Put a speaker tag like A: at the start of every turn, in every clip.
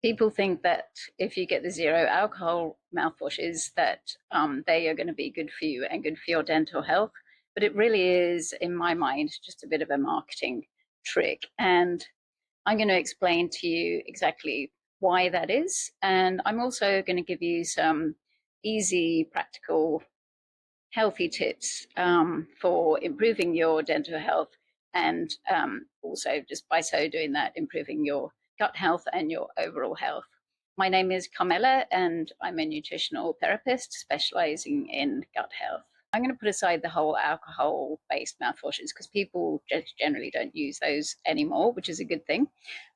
A: People think that if you get the zero alcohol mouthwashes that they are going to be good for you and good for your dental health. But it really is, in my mind, just a bit of a marketing trick. And I'm going to explain to you exactly why that is. And I'm also going to give you some easy, practical, healthy tips for improving your dental health, and also just by so doing that, improving your gut health and your overall health. My name is Carmela, and I'm a nutritional therapist specializing in gut health. I'm going to put aside the whole alcohol-based mouthwashes because people just generally don't use those anymore, which is a good thing.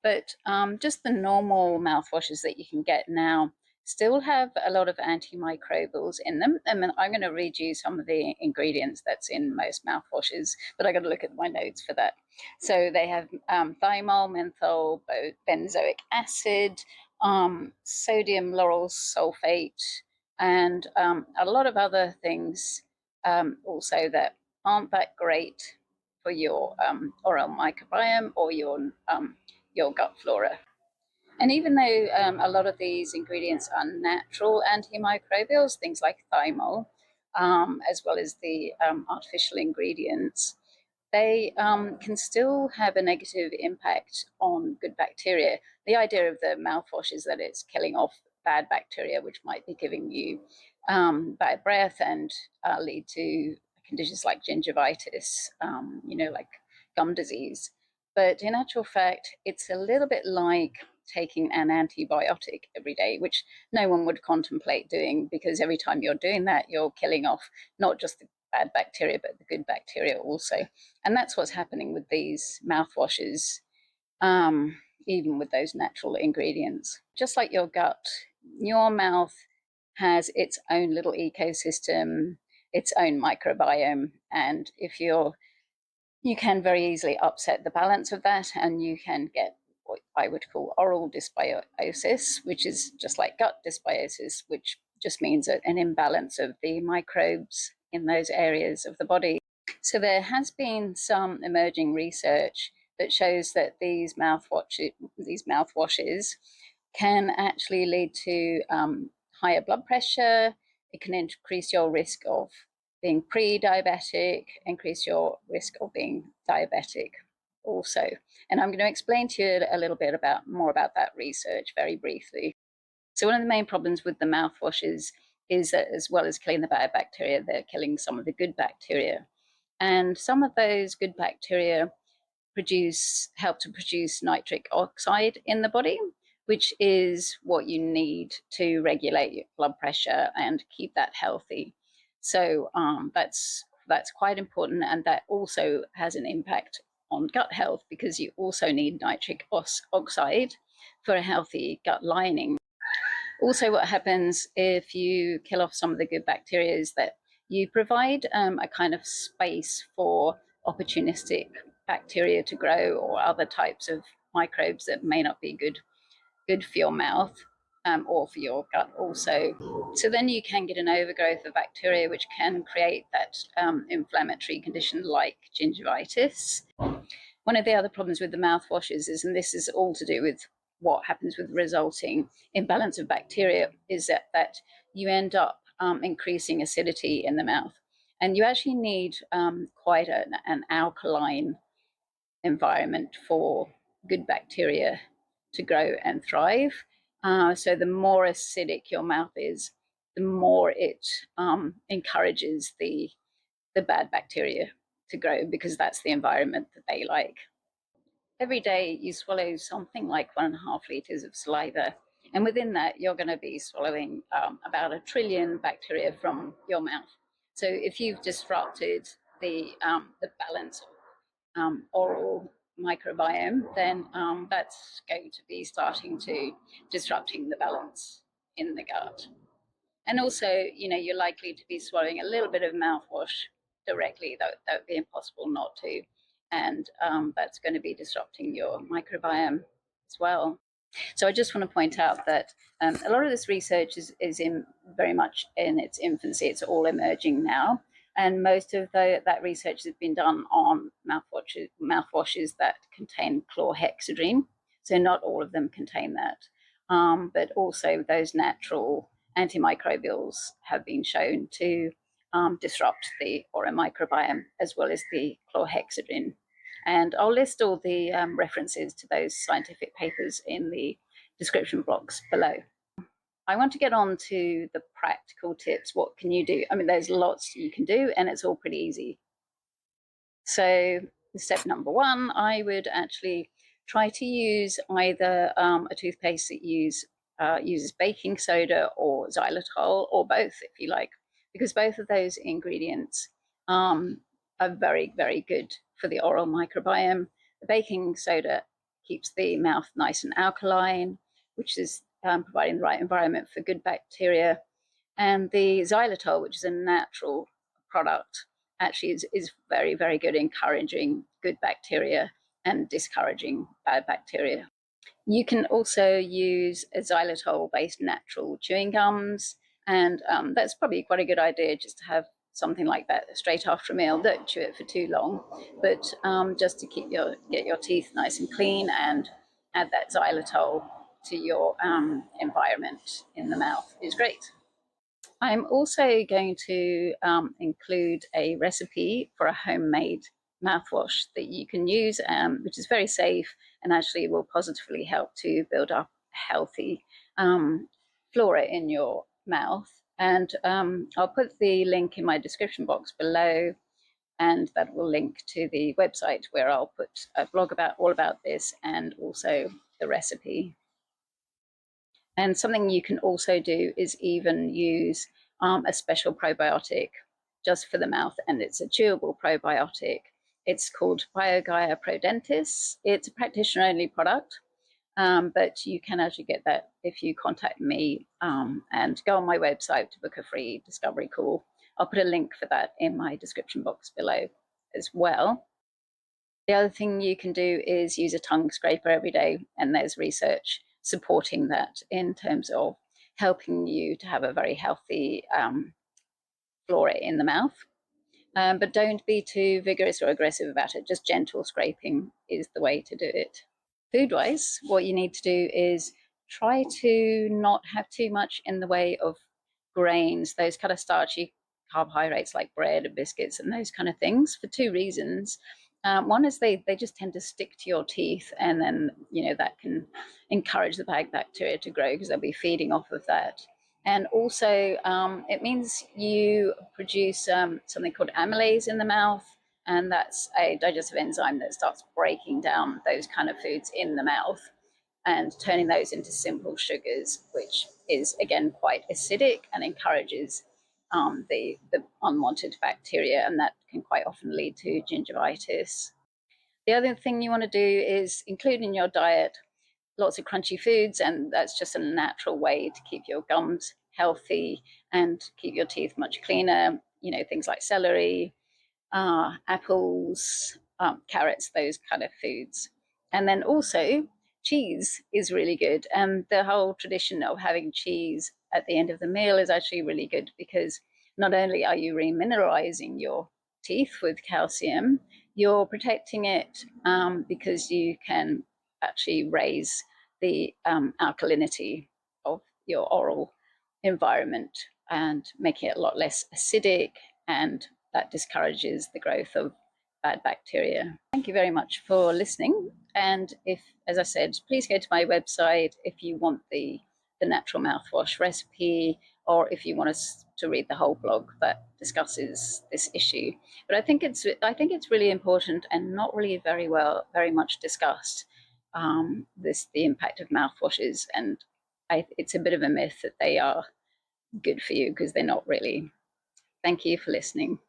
A: But just the normal mouthwashes that you can get now still have a lot of antimicrobials in them. And I'm going to read you some of the ingredients that's in most mouthwashes, but I got to look at my notes for that. So they have thymol, menthol, benzoic acid, sodium lauryl sulfate, and a lot of other things also that aren't that great for your oral microbiome or your gut flora. And even though a lot of these ingredients are natural antimicrobials, things like thymol, as well as the artificial ingredients, they can still have a negative impact on good bacteria. The idea of the mouthwash is that it's killing off bad bacteria, which might be giving you bad breath and lead to conditions like gingivitis, like gum disease. But in actual fact, it's a little bit like taking an antibiotic every day, which no one would contemplate doing, because every time you're doing that, you're killing off not just the bad bacteria, but the good bacteria also. And that's what's happening with these mouthwashes, even with those natural ingredients. Just like your gut, your mouth has its own little ecosystem, its own microbiome. And if you can very easily upset the balance of that, and you can get what I would call oral dysbiosis, which is just like gut dysbiosis, which just means an imbalance of the microbes in those areas of the body. So there has been some emerging research that shows that these mouthwashes can actually lead to higher blood pressure. It can increase your risk of being pre-diabetic, increase your risk of being diabetic also. And I'm going to explain to you a little bit more about that research very briefly. So one of the main problems with the mouthwashes is that, as well as killing the bad bacteria, they're killing some of the good bacteria. And some of those good bacteria help to produce nitric oxide in the body, which is what you need to regulate your blood pressure and keep that healthy. So that's quite important, and that also has an impact on gut health, because you also need nitric oxide for a healthy gut lining. Also, what happens if you kill off some of the good bacteria is that you provide a kind of space for opportunistic bacteria to grow, or other types of microbes that may not be good for your mouth or for your gut also. So then you can get an overgrowth of bacteria, which can create that inflammatory condition like gingivitis. One of the other problems with the mouthwashes is, and this is all to do with what happens with resulting imbalance of bacteria, is that you end up increasing acidity in the mouth. And you actually need quite an alkaline environment for good bacteria to grow and thrive. So the more acidic your mouth is, the more it encourages the bad bacteria to grow, because that's the environment that they like. Every day you swallow something like 1.5 liters of saliva, and within that you're going to be swallowing about 1 trillion bacteria from your mouth. So if you've disrupted the balance of oral microbiome, then that's going to be starting to disrupting the balance in the gut. And also, you're likely to be swallowing a little bit of mouthwash directly. That would be impossible not to. And that's going to be disrupting your microbiome as well. So I just want to point out that a lot of this research is very much in its infancy. It's all emerging now. And most of that research has been done on mouthwashes that contain chlorhexidine. So not all of them contain that. but also those natural antimicrobials have been shown to disrupt the oral microbiome as well as the chlorhexidine. And I'll list all the references to those scientific papers in the description box below. I want to get on to the practical tips. What can you do? I mean, there's lots you can do, and it's all pretty easy. So step number one, I would actually try to use either a toothpaste that uses baking soda or xylitol, or both if you like, because both of those ingredients are very, very good for the oral microbiome. The baking soda keeps the mouth nice and alkaline, which is providing the right environment for good bacteria. And the xylitol, which is a natural product, actually is very, very good encouraging good bacteria and discouraging bad bacteria. You can also use a xylitol-based natural chewing gums, and that's probably quite a good idea just to have something like that straight after a meal. Don't chew it for too long, but just to get your teeth nice and clean and add that xylitol to your environment in the mouth is great. I'm also going to include a recipe for a homemade mouthwash that you can use, which is very safe and actually will positively help to build up healthy flora in your mouth. And I'll put the link in my description box below, and that will link to the website where I'll put a blog all about this and also the recipe. And something you can also do is even use a special probiotic just for the mouth, and it's a chewable probiotic. It's called Biogaia Prodentis. It's a practitioner-only product, but you can actually get that if you contact me and go on my website to book a free discovery call. I'll put a link for that in my description box below as well. The other thing you can do is use a tongue scraper every day, and there's research supporting that in terms of helping you to have a very healthy flora in the mouth. But don't be too vigorous or aggressive about it. Just gentle scraping is the way to do it. Food-wise, what you need to do is try to not have too much in the way of grains, those kind of starchy carbohydrates like bread and biscuits and those kind of things, for two reasons. One is they just tend to stick to your teeth, and then that can encourage the bad bacteria to grow because they'll be feeding off of that. And also it means you produce something called amylase in the mouth, and that's a digestive enzyme that starts breaking down those kind of foods in the mouth and turning those into simple sugars, which is again quite acidic and encourages the unwanted bacteria, and that can quite often lead to gingivitis. The other thing you want to do is include in your diet lots of crunchy foods, and that's just a natural way to keep your gums healthy and keep your teeth much cleaner. Things like celery, apples, carrots, those kind of foods. And then also cheese is really good, and the whole tradition of having cheese at the end of the meal is actually really good, because not only are you remineralizing your teeth with calcium, you're protecting it because you can actually raise the alkalinity of your oral environment and making it a lot less acidic, and that discourages the growth of bad bacteria. Thank you very much for listening. And if, as I said, please go to my website if you want the natural mouthwash recipe, or if you want us to read the whole blog that discusses this issue. But I think it's really important and not really very much discussed. The impact of mouthwashes, and it's a bit of a myth that they are good for you, because they're not really. Thank you for listening.